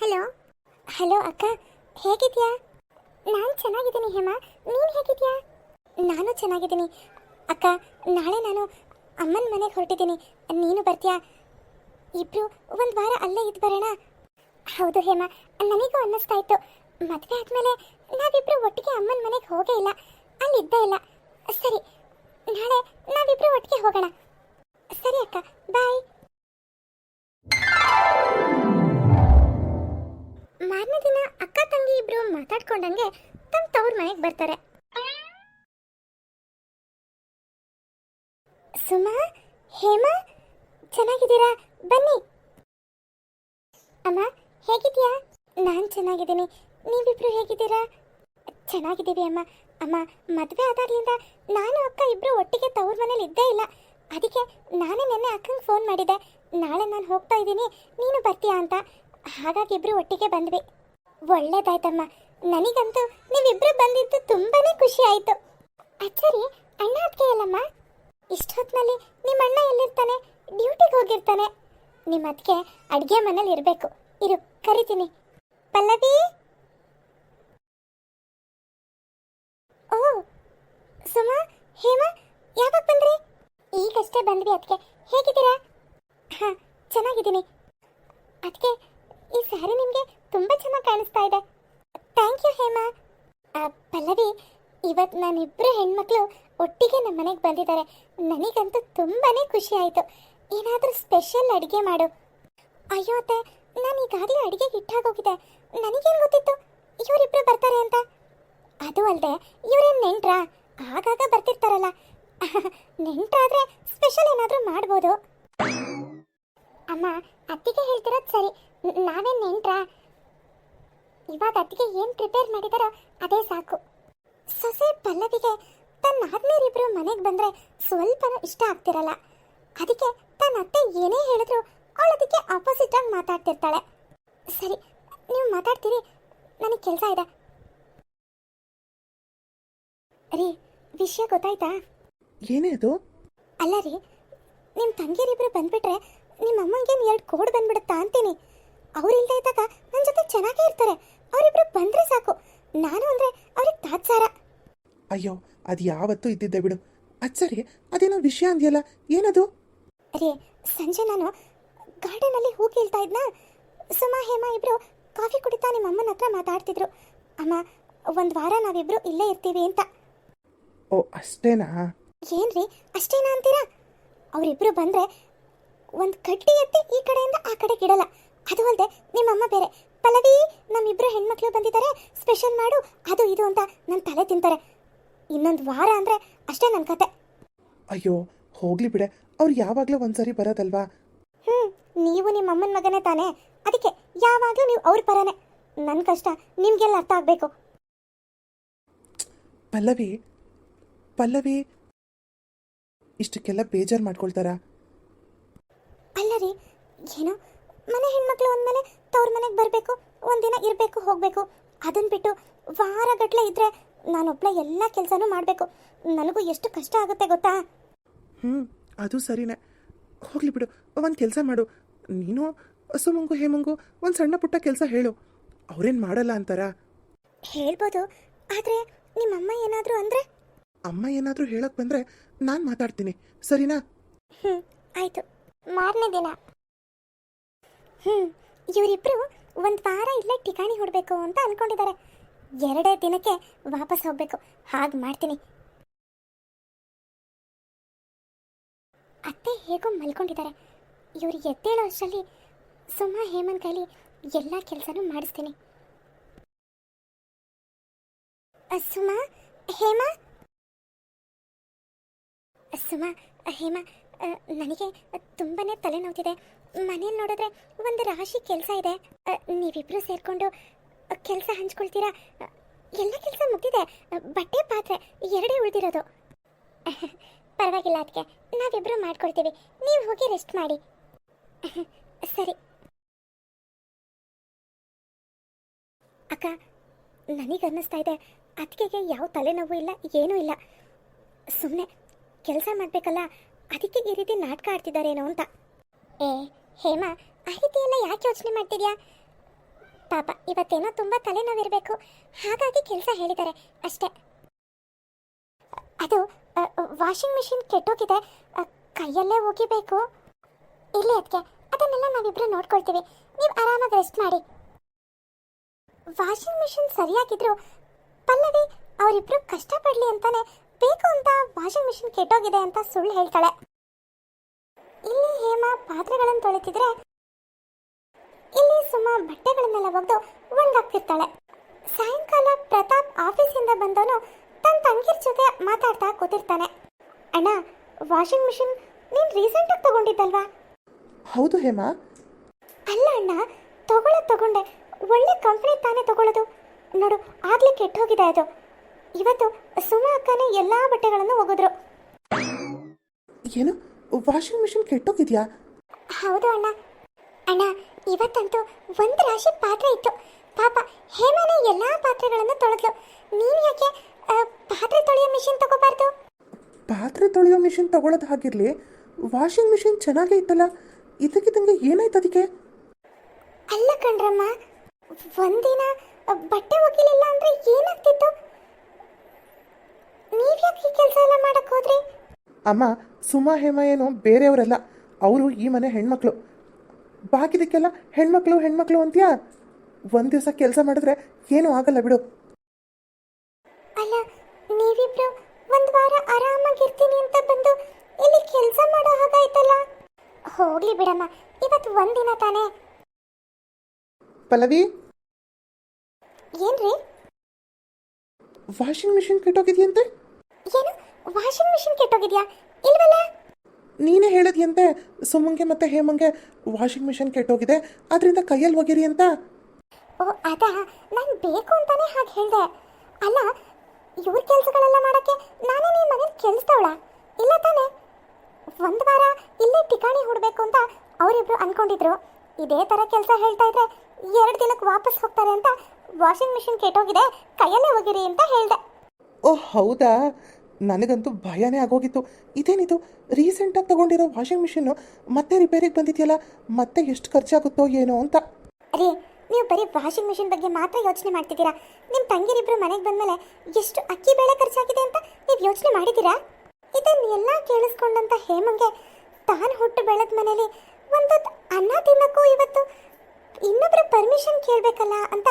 Hello. Hello ಅಕ್ಕ, ಹೇಗಿದ್ಯಾ? ನಾನು ಚೆನ್ನಾಗಿದ್ದೀನಿ ಹೇಮಾ, ನೀನು ಹೇಗಿದ್ಯಾ? ನಾನು ಚೆನ್ನಾಗಿದ್ದೀನಿ ಅಕ್ಕ. ನಾಳೆ ನಾನು ಅಮ್ಮನ ಮನೆಗೆ ಹೊರಟಿದ್ದೀನಿ, ನೀನು ಬರ್ತೀಯಾ? ಇಬ್ರು ಒಂದು ವಾರ ಅಲ್ಲೇ ಇದ್ದು ಬರೋಣ. ಹೌದು ಹೇಮಾ, ನನಗೂ ಅನ್ನಿಸ್ತಾ ಇತ್ತು, ಮದುವೆ ಆದಮೇಲೆ ನಾವಿಬ್ರು ಒಟ್ಟಿಗೆ ಅಮ್ಮನ ಮನೆಗೆ ಹೋಗೇ ಇಲ್ಲ, ಅಲ್ಲಿದ್ದೇ ಇಲ್ಲ. ಸರಿ, ನಾಳೆ ನಾವಿಬ್ರು ಒಟ್ಟಿಗೆ ಹೋಗೋಣ. ಸರಿ ಅಕ್ಕ, ಬಾಯ್. ಮಾರನೇ ದಿನ ಅಕ್ಕ ತಂಗಿ ಇಬ್ರು ಮಾತಾಡ್ಕೊಂಡಂಗೆ ತಮ್ಮ ತವ್ರ ಮನೆಗೆ ಬರ್ತಾರೆ. ಸುಮಾ, ಹೇಮಾ, ಚೆನ್ನಾಗಿದ್ದೀರಾ? ಬನ್ನಿ. ಅಮ್ಮ, ಹೇಗಿದ್ಯಾ? ನಾನು ಚೆನ್ನಾಗಿದ್ದೀನಿ, ನೀವಿಬ್ರು ಹೇಗಿದ್ದೀರಾ? ಚೆನ್ನಾಗಿದ್ದೀವಿ ಅಮ್ಮ. ಅಮ್ಮ, ಮದುವೆ ಆದಾಗ್ಲಿಂದ ನಾನು ಅಕ್ಕ ಇಬ್ರು ಒಟ್ಟಿಗೆ ತವ್ರ ಮನೇಲಿ ಇದ್ದೇ ಇಲ್ಲ. ಅದಕ್ಕೆ ನಾನೇ ನಿನ್ನೆ ಅಕ್ಕಂಗೆ ಫೋನ್ ಮಾಡಿದ್ದೆ, ನಾಳೆ ನಾನು ಹೋಗ್ತಾ ಇದ್ದೀನಿ, ನೀನು ಬರ್ತೀಯಾ ಅಂತ. ಹಾಗಾಗಿ ಇಬ್ರು ಒಟ್ಟಿಗೆ ಬಂದ್ವಿ. ಒಳ್ಳೇದಾಯ್ತಮ್ಮ, ನನಗಂತೂ ನೀವಿಬ್ರು ಬಂದಿದ್ದು ತುಂಬಾನೇ ಖುಷಿ ಆಯಿತು. ಅಚ್ಚರಿ, ಅಣ್ಣ ಅದಕ್ಕೆ ಅಲ್ಲಮ್ಮ, ಇಷ್ಟೊತ್ತಿನಲ್ಲಿ ನಿಮ್ಮ ಅಣ್ಣ ಎಲ್ಲಿರ್ತಾನೆ? ಡ್ಯೂಟಿಗೆ ಹೋಗಿರ್ತಾನೆ. ನಿಮ್ಮ ಅದಕ್ಕೆ ಅಡುಗೆ ಮನೇಲಿ ಇರಬೇಕು. ಇರು, ಕರಿತೀನಿ. ಪಲ್ಲವಿ. ಓ ಸುಮಾ, ಹೇಮಾ, ಯಾವಾಗ ಬಂದ್ರಿ? ಈಗಷ್ಟೇ ಬಂದ್ವಿ ಅದಕ್ಕೆ. ಹೇಗಿದ್ದೀರಾ? ಹಾಂ, ಚೆನ್ನಾಗಿದ್ದೀನಿ ಅದಕ್ಕೆ. ಈ ಸ್ಯಾರಿ ನಿಮಗೆ ತುಂಬ ಚೆನ್ನಾಗಿ ಕಾಣಿಸ್ತಾ ಇದೆ. Thank you Hema. ಪಲ್ಲವಿ, ಇವತ್ತು ನಾನಿಬ್ಬರು ಹೆಣ್ಮಕ್ಳು ಒಟ್ಟಿಗೆ ನಮ್ಮ ಮನೆಗೆ ಬಂದಿದ್ದಾರೆ. ನನಗಂತೂ ತುಂಬಾ ಖುಷಿ ಆಯಿತು. ಏನಾದರೂ ಸ್ಪೆಷಲ್ ಅಡುಗೆ ಮಾಡು. ಅಯ್ಯೋ ಅತ್ತೆ, ನಾನು ಈಗಾಗಲೇ ಅಡುಗೆಗೆ ಇಟ್ಟಾಗೋಗಿದೆ. ನನಗೇನು ಗೊತ್ತಿತ್ತು ಇವರಿಬ್ಬರು ಬರ್ತಾರೆ ಅಂತ? ಅದು ಅಲ್ಲದೆ ಇವರೇನು ನೆಂಟ್ರಾ? ಆಗಾಗ ಬರ್ತಿರ್ತಾರಲ್ಲ, ನೆಂಟ್ರಾದರೆ ಸ್ಪೆಷಲ್ ಏನಾದರೂ ಮಾಡ್ಬೋದು. ಅಮ್ಮ, ಅತ್ತಿಗೆ ಹೇಳ್ತಿರೋದು ಸರಿ, ನಾವೇನು ನೆಂಟ್ರಾ? ಇವಾಗ ಅತ್ತಿಗೆ ಏನು ಪ್ರಿಪೇರ್ ಮಾಡಿದಾರೋ ಅದೇ ಸಾಕು. ಸೊಸೆ ಪಲ್ಲವಿಗೆ ತನ್ನ ಆದ್ಮೇರಿಬ್ರು ಮನೆಗೆ ಬಂದರೆ ಸ್ವಲ್ಪನೂ ಇಷ್ಟ ಆಗ್ತಿರಲ್ಲ. ಅದಕ್ಕೆ ತನ್ನ ಅತ್ತೆ ಏನೇ ಹೇಳಿದ್ರು ಅವಳು ಅದಕ್ಕೆ ಆಪೋಸಿಟ್ ಆಗಿ ಮಾತಾಡ್ತಿರ್ತಾಳೆ. ಸರಿ, ನೀವು ಮಾತಾಡ್ತೀರಿ, ನನಗೆ ಕೆಲಸ ಇದೆ. ರೀ, ವಿಷಯ ಗೊತ್ತಾಯ್ತಾ? ಏನೇ ಅದು? ಅಲ್ಲ ರೀ, ನಿಮ್ಮ ತಂಗಿಯರಿಬ್ರು ಬಂದ್ಬಿಟ್ರೆ ನಿಮ್ಮ ಅಮ್ಮಂಗೇನು 2 ಕೋಡ್ ಬಂದ್ಬಿಡುತ್ತಾ ಅಂತೀನಿ. ಅವ್ರಿಲ್ದೇ ಇದ್ದಾಗ ನನ್ನ ಜೊತೆ ಚೆನ್ನಾಗೇ ಇರ್ತಾರೆ. ಅವರಿಬ್ರು ಬಂದರೆ ಸಾಕು, ನಾನು ಅಂದರೆ ಅವ್ರಿಗೆ ತಾತ್ಸಾರ. ಅಯ್ಯೋ, ಅದು ಯಾವತ್ತೂ ಇದ್ದಿದ್ದೆ ಬಿಡು. ಅದು ಸರಿ, ಅದೇನೋ ವಿಷಯ ಅಂದ್ಯಲ್ಲ, ಏನದು? ರೀ, ಸಂಜೆ ನಾನು ಗಾರ್ಡನಲ್ಲಿ ಹೂ ಕೀಳ್ತಾ ಇದ್ನಾ, ಸುಮಾ ಹೇಮಾ ಇಬ್ರು ಕಾಫಿ ಕುಡಿತಾ ನಿಮ್ಮ ಅಮ್ಮನ ಹತ್ರ ಮಾತಾಡ್ತಿದ್ರು. ಅಮ್ಮ, ಒಂದು ವಾರ ನಾವಿಬ್ರು ಇಲ್ಲೇ ಇರ್ತೀವಿ ಅಂತ. ಓ, ಅಷ್ಟೇನಾ? ಏನ್ರಿ ಅಷ್ಟೇನಾ ಅಂತೀರಾ? ಅವರಿಬ್ರು ಬಂದರೆ ಒಂದು ಕಡ್ಡಿ ಎತ್ತಿ ಈ ಕಡೆಯಿಂದ ಆ ಕಡೆಗೆ ಇಡಲ್ಲ. ಅದು ಅಲ್ಲದೆ ನಿಮ್ಮಮ್ಮ ಬೇರೆ, ಪಲ್ಲವಿ ನಮ್ಮಿಬ್ರು ಹೆಣ್ಮಕ್ಳು ಬಂದಿದ್ದಾರೆ, ಸ್ಪೆಷಲ್ ಮಾಡು ಅದು ಇದು ಅಂತ ನನ್ನ ತಲೆ ತಿಂತಾರೆ. ಇನ್ನೊಂದು ವಾರ ಅಂದರೆ ಅಷ್ಟೇ ನನ್ನ ಕತೆ. ಅಯ್ಯೋ, ಹೋಗ್ಲಿ ಬಿಡೆ, ಅವ್ರು ಯಾವಾಗಲೂ ಒಂದ್ಸರಿ ಬರೋದಲ್ವಾ? ನೀವು ನಿಮ್ಮ ಅಮ್ಮನ ಮಗನೇ ತಾನೇ, ಅದಕ್ಕೆ ಯಾವಾಗಲೂ ನೀವು ಅವ್ರ ಪರನೇ. ನನ್ನ ಕಷ್ಟ ನಿಮಗೆಲ್ಲ ಅರ್ಥ ಆಗಬೇಕು. ಪಲ್ಲವಿ, ಪಲ್ಲವಿ, ಇಷ್ಟಕ್ಕೆಲ್ಲ ಬೇಜಾರು ಮಾಡ್ಕೊಳ್ತಾರಾ? ಅಲ್ಲ ರೀ, ಏನೋ ಮನೆ ಹೆಣ್ಮಕ್ಳು ಅಂದಮೇಲೆ ತವ್ರ ಮನೆಗೆ ಬರಬೇಕು, ಒಂದಿನ ಇರಬೇಕು ಹೋಗಬೇಕು. ಅದನ್ನು ಬಿಟ್ಟು ವಾರಗಟ್ಟಲೆ ಇದ್ದರೆ ನಾನೊಬ್ಬಳೆ ಎಲ್ಲ ಕೆಲಸನೂ ಮಾಡಬೇಕು. ನನಗೂ ಎಷ್ಟು ಕಷ್ಟ ಆಗುತ್ತೆ ಗೊತ್ತಾ? ಅದು ಸರಿನೇ. ಹೋಗ್ಲಿ ಬಿಡು, ಒಂದು ಕೆಲಸ ಮಾಡು. ನೀನು ಸುಮಂಗು ಹೇಮಂಗು ಒಂದು ಸಣ್ಣ ಪುಟ್ಟ ಕೆಲಸ ಹೇಳು, ಅವ್ರೇನು ಮಾಡಲ್ಲ ಅಂತಾರ? ಹೇಳ್ಬೋದು, ಆದರೆ ನಿಮ್ಮಮ್ಮ ಏನಾದರೂ ಅಂದರೆ? ಅಮ್ಮ ಏನಾದರೂ ಹೇಳಕ್ಕೆ ಬಂದರೆ ನಾನು ಮಾತಾಡ್ತೀನಿ, ಸರಿನಾ? ಆಯಿತು. ಮಾರನೇ ದಿನ ಇವರಿಬ್ಬರು ಒಂದು ವಾರ ಇಲ್ಲೇ ಠಿಕಾಣಿ ಹೊಡಬೇಕು ಅಂತ ಅಂದ್ಕೊಂಡಿದ್ದಾರೆ. 2 ದಿನಕ್ಕೆ ವಾಪಸ್ ಹೋಗಬೇಕು. ಹಾಗೆ ಮಾಡ್ತೀನಿ. ಅತ್ತೆ ಹೇಗೋ ಮಲ್ಕೊಂಡಿದ್ದಾರೆ. ಇವ್ರಿಗೆ ಎದ್ದೇಳೋ ಅಷ್ಟರಲ್ಲಿ ಸುಮಾ ಹೇಮನ್ ಕೈಲಿ ಎಲ್ಲ ಕೆಲಸನೂ ಮಾಡಿಸ್ತೀನಿ. ಸುಮಾ, ಹೇಮಾ, ಸುಮಾ, ಹೇಮಾ, ನನಗೆ ತುಂಬಾ ತಲೆನೋವ್ತಿದೆ. ಮನೇಲಿ ನೋಡಿದ್ರೆ ಒಂದು ರಾಶಿ ಕೆಲಸ ಇದೆ. ನೀವಿಬ್ಬರು ಸೇರಿಕೊಂಡು ಕೆಲಸ ಹಂಚ್ಕೊಳ್ತೀರಾ? ಎಲ್ಲ ಕೆಲಸ ಮುಗಿದಿದೆ, ಬಟ್ಟೆ ಪಾತ್ರೆ 2 ಉಳಿದಿರೋದು. ಪರವಾಗಿಲ್ಲ ಅದಕ್ಕೆ, ನಾವಿಬ್ಬರು ಮಾಡ್ಕೊಳ್ತೀವಿ, ನೀವು ಹೋಗಿ ರೆಸ್ಟ್ ಮಾಡಿ. ಸರಿ ಅಕ್ಕ, ನನಗನ್ನಿಸ್ತಾ ಇದೆ ಅದಕ್ಕೆ ಯಾವ ತಲೆನೋವು ಇಲ್ಲ, ಏನೂ ಇಲ್ಲ. ಸುಮ್ಮನೆ ಕೆಲಸ ಮಾಡಬೇಕಲ್ಲ, ಅದಕ್ಕೆ ಈ ರೀತಿ ನಾಟಕ ಆಡ್ತಿದ್ದಾರೇನೋ ಅಂತ. ಏ ಹೇಮಾ, ಆ ರೀತಿ ಎಲ್ಲ ಯಾಕೆ ಯೋಚನೆ ಮಾಡ್ತಿದ್ಯಾ? ಪಾಪ ಇವತ್ತೇನೋ ತುಂಬ ತಲೆನೋವಿರಬೇಕು, ಹಾಗಾಗಿ ಕೆಲಸ ಹೇಳಿದ್ದಾರೆ ಅಷ್ಟೇ. ಅದು ವಾಷಿಂಗ್ ಮಿಷಿನ್ ಕೆಟ್ಟೋಗಿದೆ, ಕೈಯಲ್ಲೇ ಒಗಿಬೇಕು. ಇಲ್ಲಿ ಅದಕ್ಕೆ ಅದನ್ನೆಲ್ಲ ನಾವಿಬ್ರು ನೋಡ್ಕೊಳ್ತೀವಿ, ನೀವು ಆರಾಮಾಗಿ ರೆಸ್ಟ್ ಮಾಡಿ. ವಾಷಿಂಗ್ ಮಿಷಿನ್ ಸರಿಯಾಗಿದ್ರು ಪಲ್ಲವಿ ಅವರಿಬ್ರು ಕಷ್ಟಪಡ್ಲಿ ಅಂತಾನೆ ಬೇಕು ಅಂತ ವಾಷಿಂಗ್ ಮಿಷಿನ್ ಕೆಟ್ಟೋಗಿದೆ ಅಂತ ಸುಳ್ಳು ಹೇಳ್ತಾಳೆ. ಇಲ್ಲಿ ಹೇಮ ಪಾತ್ರೆಗಳನ್ನು ತೊಳಿತಿದ್ರೆ ಇಲ್ಲಿ ಸುಮಾ ಬಟ್ಟೆಗಳನ್ನೆಲ್ಲ ಒಗೆದು ಒಣಗಾಕ್ತಿರ್ತಾಳೆ. ಸಾಯಂಕಾಲ ಪ್ರತಾಪ್ ಆಫೀಸಿಂದ ಬಂದವನು ತನ್ನ ತಂಗಿರ್ ಜೊತೆ ಮಾತಾಡ್ತಾ ಕೂತಿರ್ತಾನೆ. ಅಣ್ಣ, ವಾಷಿಂಗ್ ಮಿಷಿನ್ ನೀನು ರೀಸೆಂಟಾಗಿ ತಗೊಂಡಿದ್ದಲ್ವಾ? ಹೌದು ಹೇಮಾ. ಅಲ್ಲ ಅಣ್ಣ, ತಗೊಂಡೆ, ಒಳ್ಳೆ ಕಂಪ್ನಿ ತಾನೇ ತಗೊಳ್ಳೋದು. ನೋಡು, ಆಗ್ಲೇ ಕೆಟ್ಟು ಹೋಗಿದೆ ಅದು. ಇವತ್ತು ಸುಮಾ ಅಕ್ಕನೇ ಎಲ್ಲಾ ಬಟ್ಟೆಗಳನ್ನು ಒಗೆದ್ರು. ಏನು, ವಾಷಿಂಗ್ ಮಿಷಿನ್ ಕೆಟ್ಟೋಗಿದ್ಯಾ? ಹೌದು ಅಣ್ಣ. ಅಣ್ಣ, ಇವತ್ತಂತೂ ಒಂದು ರಾಶಿ ಪಾತ್ರೆ ಇತ್ತು. ಪಾಪ ಹೇಮನೆ ಎಲ್ಲಾ ಪಾತ್ರೆಗಳನ್ನು ತೊಳೆದ್ಲು. ನೀನು ಯಾಕೆ ಪಾತ್ರೆ ತೊಳೆಯೋ ಮಿಷಿನ್ ತಗೋಬಾರ್ದು? ಪಾತ್ರೆ ತೊಳೆಯೋ ಮಿಷಿನ್ ತಗೊಳ್ಳೋದು ಹಾಗಿರ್ಲಿ, ವಾಷಿಂಗ್ ಮಿಷಿನ್ ಚೆನ್ನಾಗೇ ಇತ್ತಲ್ಲ, ಇದಕ್ಕಿದ್ದಂಗೆ ಏನಾಯ್ತು ಅದಕ್ಕೆ? ಅಲ್ಲ ಕಣ್ರಮ್ಮ, ಒಂದಿನ ಬಟ್ಟೆ ಒಗಿಲಿಲ್ಲ ಅಂದ್ರೆ ಏನಾಗ್ತಿತ್ತು? ನೀವ್ಯಾಕೆ ಈ ಕೆಲಸ ಎಲ್ಲ ಮಾಡಕ್ ಹೋದ್ರಿ? ಅಮ್ಮ, ಸುಮಾ ಹೇಮ ಏನು ಬೇರೆಯವರಲ್ಲ, ಅವರು ಈ ಮನೆ ಹೆಣ್ಮಕ್ಳು. ಬಾಕಿದಕ್ಕೆಲ್ಲ ಹೆಣ್ಮಕ್ಳು ಅಂತೀಯಾ? ಒಂದು ದಿವಸ ಕೆಲಸ ಮಾಡಿದ್ರೆ ಏನೂ ಆಗಲ್ಲ ಬಿಡು. ಅಲ್ಲ, ನೀವಿಬ್ರು ಒಂದು ವಾರ ಆರಾಮಾಗಿರ್ತೀನಿ ಅಂತ ಬಂದು ಇಲ್ಲಿ ಕೆಲಸ ಮಾಡೋ ಹಾಗಾಯ್ತಲ್ಲ. ಹೋಗ್ಲಿ ಬಿಡಮ್ಮ, ಇವತ್ತು ಒಂದಿನ ತಾನೇ. ಪಲ್ಲವಿ, ಏನ್ರಿ? ವಾಷಿಂಗ್ ಮಿಷಿನ್ ಕೆಟ್ಟೋಗಿದೆಯಂತೆ? ಏನು, ವಾಷಿಂಗ್ ಮಿಷಿನ್ ಕೆಟ್ಟೋಗಿದ್ಯಾ? ಇಲ್ವಲ್ಲ. ನೀನೇ ಹೇಳಿದ್ಯಂತೆ ಸುಮಂಗೆ ಮತ್ತೆ ಹೇಮಂಗೆ ವಾಷಿಂಗ್ ಮಿಷಿನ್ ಕೆಟ್ಟೋಗಿದೆ, ಅದರಿಂದ ಕೈಯಲ್ಲಿ ಒಗಿರಿ ಅಂತ. ಓ ಅದಾ, ನಾನು ಬೇಕು ಅಂತಾನೆ ಹಾಗೆ ಹೇಳಿದೆ. ಅಲ್ಲ, ಇವ್ರ ಕೆಲಸಗಳೆಲ್ಲ ಮಾಡಕ್ಕೆ ನಾನೇ ನಿಮ್ಮ ಮನೇಲಿ ಕೆಲಸದವಳ ಇಲ್ಲ ತಾನೆ? ಒಂದು ವಾರ ಇಲ್ಲೇ ಠಿಕಾಣಿ ಹೂಡಬೇಕು ಅಂತ ಅವರಿಬ್ರು ಅನ್ಕೊಂಡಿದ್ರು. ಇದೇ ಥರ ಕೆಲಸ ಹೇಳ್ತಾ ಇದ್ರೆ 2 ದಿನಕ್ಕೆ ವಾಪಸ್ ಹೋಗ್ತಾರೆ ಅಂತ ವಾಷಿಂಗ್ ಮಿಷಿನ್ ಕೆಟ್ಟೋಗಿದೆ, ಕೈಯಲ್ಲೇ ಒಗಿರಿ ಅಂತ ಹೇಳಿದೆ. ಓಹ್ ಹೌದಾ, ನನಗಂತೂ ಭಯನೇ ಆಗೋಗಿತ್ತು. ಇದೇನಿದು, ರೀಸೆಂಟಾಗಿ ತಗೊಂಡಿರೋ ವಾಷಿಂಗ್ ಮಿಷಿನ್ನು ಮತ್ತೆ ರಿಪೇರಿಗೆ ಬಂದಿದೆಯಲ್ಲ, ಮತ್ತೆ ಎಷ್ಟು ಖರ್ಚಾಗುತ್ತೋ ಏನೋ ಅಂತ. ರೀ, ನೀವು ಬರೀ ವಾಷಿಂಗ್ ಮಿಷಿನ್ ಬಗ್ಗೆ ಮಾತ್ರ ಯೋಚನೆ ಮಾಡ್ತಿದ್ದೀರಾ. ನಿಮ್ಮ ತಂಗಿರಿಬ್ರು ಮನೆಗೆ ಬಂದಮೇಲೆ ಎಷ್ಟು ಅಕ್ಕಿ ಬೇಳೆ ಖರ್ಚಾಗಿದೆ ಅಂತ ನೀವು ಯೋಚನೆ ಮಾಡಿದ್ದೀರಾ? ಇದನ್ನೆಲ್ಲ ಕೇಳಿಸ್ಕೊಂಡಂತ ಹೇಮಂಗೆ ತಾನು ಹುಟ್ಟು ಬೆಳೆದ ಮನೇಲಿ ಒಂದೊತ್ತು ಅನ್ನ ತಿನ್ನಕ್ಕೂ ಇವತ್ತು ಇನ್ನೊಬ್ಬರ ಪರ್ಮಿಷನ್ ಕೇಳಬೇಕಲ್ಲ ಅಂತ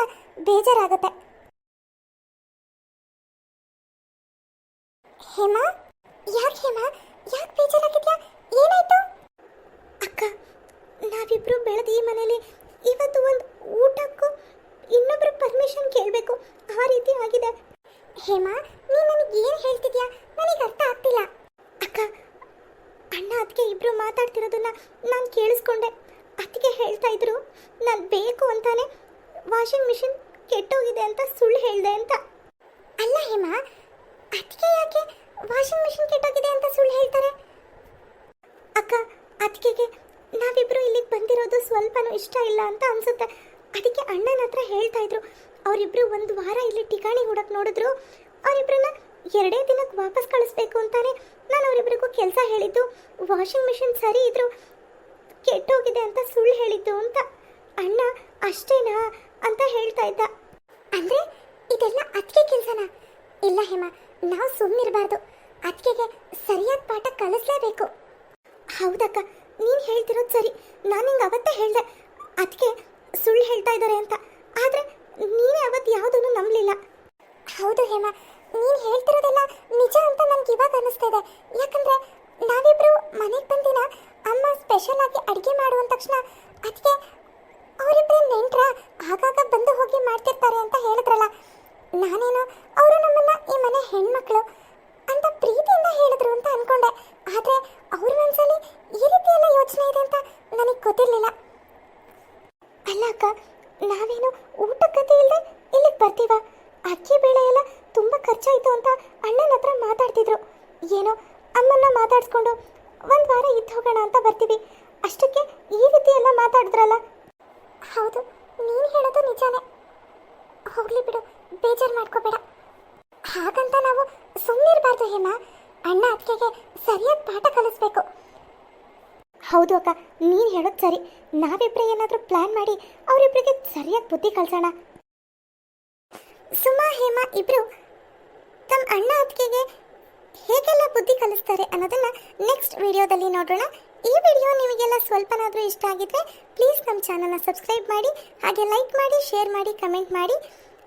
ಬೇಜಾರಾಗುತ್ತೆ. ಹೇಮಾ, ಯಾಕೆ ಬೇಜಾರಾಗಿದ್ಯಾ? ಏನಾಯ್ತು? ಅಕ್ಕ, ನಾವಿಬ್ರು ಬೆಳೆದ ಈ ಮನೇಲಿ ಇವತ್ತು ಒಂದು ಊಟಕ್ಕೂ ಇನ್ನೊಬ್ರು ಪರ್ಮಿಷನ್ ಕೇಳಬೇಕು, ಆ ರೀತಿ ಆಗಿದೆ. ಹೇಮಾ, ನೀನು ನನಗೆ ಏನು ಹೇಳ್ತಿದ್ಯಾ? ನನಗೆ ಅರ್ಥ ಆಗ್ತಿಲ್ಲ. ಅಕ್ಕ, ಅಣ್ಣ ಅದಕ್ಕೆ ಇಬ್ರು ಮಾತಾಡ್ತಿರೋದನ್ನ ನಾನು ಕೇಳಿಸ್ಕೊಂಡೆ. ಅದಕ್ಕೆ ಹೇಳ್ತಾ ಇದ್ರು ನಾನು ಬೇಕು ಅಂತಾನೆ ವಾಷಿಂಗ್ ಮಿಷಿನ್ ಕೆಟ್ಟೋಗಿದೆ ಅಂತ ಸುಳ್ಳು ಹೇಳಿದೆ ಅಂತ. ಅಲ್ಲ ಹೇಮಾ, ಅದಕ್ಕೆ ಯಾಕೆ ವಾಷಿಂಗ್ ಮಿಷಿನ್ ಕೆಟ್ಟೋಗಿದೆ ಅಂತ ಸುಳ್ಳು ಹೇಳ್ತಾರೆ? ಅಕ್ಕ, ಅದಕ್ಕೆ ನಾವಿಬ್ರು ಇಲ್ಲಿಗೆ ಬಂದಿರೋದು ಸ್ವಲ್ಪನೂ ಇಷ್ಟ ಇಲ್ಲ ಅಂತ ಅನ್ಸುತ್ತೆ. ಅದಕ್ಕೆ ಅಣ್ಣನ ಹತ್ರ ಹೇಳ್ತಾ ಇದ್ರು. ಅವರಿಬ್ರು ಒಂದು ವಾರ ಇಲ್ಲಿ ಠಿಕಾಣಿ ಹೂಡಕ್ಕೆ ನೋಡಿದ್ರು. ಅವರಿಬ್ರನ್ನ 2 ದಿನಕ್ಕೆ ವಾಪಸ್ ಕಳಿಸ್ಬೇಕು ಅಂತಾನೆ ನಾನು ಅವರಿಬ್ರಿಗೂ ಕೆಲಸ ಹೇಳಿದ್ದು. ವಾಷಿಂಗ್ ಮಿಷಿನ್ ಸರಿ ಇದ್ರು ಕೆಟ್ಟೋಗಿದೆ ಅಂತ ಸುಳ್ಳು ಹೇಳಿದ್ದು ಅಂತ. ಅಣ್ಣ ಅಷ್ಟೇನಾ ಅಂತ ಹೇಳ್ತಾ ಇದ್ದ. ಅಂದ್ರೆ ಇದೆಲ್ಲ ಅದಕ್ಕೆ ಕೆಲಸನಾ? ಇಲ್ಲ ಹೇಮ, ನಾವು ಸುಮ್ಮನಿರಬಾರ್ದು. ಅದಕ್ಕೆ ಸರಿಯಾದ ಪಾಠ ಕಲಿಸ್ಲೇಬೇಕು. ಹೌದಕ್ಕ, ನೀನು ಹೇಳ್ತಿರೋದು ಸರಿ. ನಾನು ಹಿಂಗೆ ಅವತ್ತೇ ಹೇಳಿದೆ ಅದಕ್ಕೆ ಸುಳ್ಳು ಹೇಳ್ತಾ ಇದ್ದಾರೆ ಅಂತ. ಆದರೆ ನೀನೇ ಅವತ್ತು ಯಾವುದನ್ನು ನಂಬಲಿಲ್ಲ. ಹೌದು ಹೇಮ, ನೀನು ಹೇಳ್ತಿರೋದೆಲ್ಲ ನಿಜ ಅಂತ ನನಗೆ ಇವಾಗ ಅನ್ನಿಸ್ತಾ ಇದೆ. ಯಾಕಂದರೆ ನಾವಿಬ್ರು ಮನೆಗೆ ಬಂದಿನ ಅಮ್ಮ ಸ್ಪೆಷಲ್ ಆಗಿ ಅಡುಗೆ ಮಾಡುವ ತಕ್ಷಣ ಅದಕ್ಕೆ ಅವರಿಬ್ಬರೇ ನೆಂಟ್ರ ಆಗಾಗ ಬಂದು ಹೋಗಿ ಮಾಡ್ತಿರ್ತಾರೆ ಅಂತ ಹೇಳಿದ್ರಲ್ಲ. ನಾನೇನು ಅವರು ನಮ್ಮನ್ನ ಈ ಮನೆ ಹೆಣ್ಮಕ್ಳು ಅಂತ ಪ್ರೀತಿಯಿಂದ ಹೇಳಿದ್ರು ಅಂತ ಅನ್ಕೊಂಡೆ. ಆದರೆ ಅವ್ರ ಮನಸ್ಸಲ್ಲಿ ಈ ರೀತಿ ಎಲ್ಲ ಯೋಚನೆ ಇದೆ ಅಂತ ನನಗೆ ಗೊತ್ತಿರಲಿಲ್ಲ. ಅಲ್ಲ ಅಕ್ಕ, ನಾವೇನು ಊಟಕ್ಕತೆ ಇಲ್ಲದೆ ಇಲ್ಲಿಗೆ ಬರ್ತೀವ? ಅಕ್ಕಿ ಬೇಳೆ ಎಲ್ಲ ತುಂಬ ಖರ್ಚಾಯಿತು ಅಂತ ಅಣ್ಣನ ಹತ್ರ ಮಾತಾಡ್ತಿದ್ರು. ಏನೋ ಅಮ್ಮನ್ನ ಮಾತಾಡಿಸ್ಕೊಂಡು ಒಂದು ವಾರ ಇದ್ದು ಹೋಗೋಣ ಅಂತ ಬರ್ತೀವಿ. ಅಷ್ಟಕ್ಕೆ ಈ ರೀತಿ ಎಲ್ಲ ಮಾತಾಡಿದ್ರಲ್ಲ. ಹೌದು, ನೀನು ಹೇಳೋದು ನಿಜಾನೇ. ಹೋಗ್ಲಿ ಬಿಡು, ಬೇಜಾರು ಮಾಡ್ಕೋಬೇಡ. ಹಾಗಂತ ನಾವು ಸುಮ್ಮನಿರಬಾರ್ದು ಹೇಮ. ಅಣ್ಣ ಅದಕ್ಕೆ ಸರಿಯಾದ ಪಾಠ ಕಲಿಸ್ಬೇಕು. ಹೌದು ಅಕ್ಕ, ನೀನು ಹೇಳೋದು ಸರಿ. ನಾವಿಬ್ಬರೇ ಏನಾದರೂ ಪ್ಲಾನ್ ಮಾಡಿ ಅವರಿಬ್ಬರಿಗೆ ಸರಿಯಾಗಿ ಬುದ್ಧಿ ಕಲಿಸೋಣ. ಸುಮಾ ಹೇಮಾ ಇಬ್ರು ತಮ್ಮ ಅಣ್ಣ ಅತ್ತಿಗೆಗೆ ಹೇಗೆಲ್ಲ ಬುದ್ಧಿ ಕಲಿಸ್ತಾರೆ ಅನ್ನೋದನ್ನ ನೆಕ್ಸ್ಟ್ ವಿಡಿಯೋದಲ್ಲಿ ನೋಡೋಣ. ಈ ವಿಡಿಯೋ ನಿಮಗೆಲ್ಲ ಸ್ವಲ್ಪನಾದರೂ ಇಷ್ಟ ಆಗಿದ್ರೆ ಪ್ಲೀಸ್ ನಮ್ಮ ಚಾನಲ್ನ ಸಬ್ಸ್ಕ್ರೈಬ್ ಮಾಡಿ, ಹಾಗೆ ಲೈಕ್ ಮಾಡಿ, ಶೇರ್ ಮಾಡಿ, ಕಮೆಂಟ್ ಮಾಡಿ.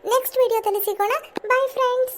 ನೆಕ್ಸ್ಟ್ ವಿಡಿಯೋದಲ್ಲಿ ಸಿಗೋಣ. Bye friends.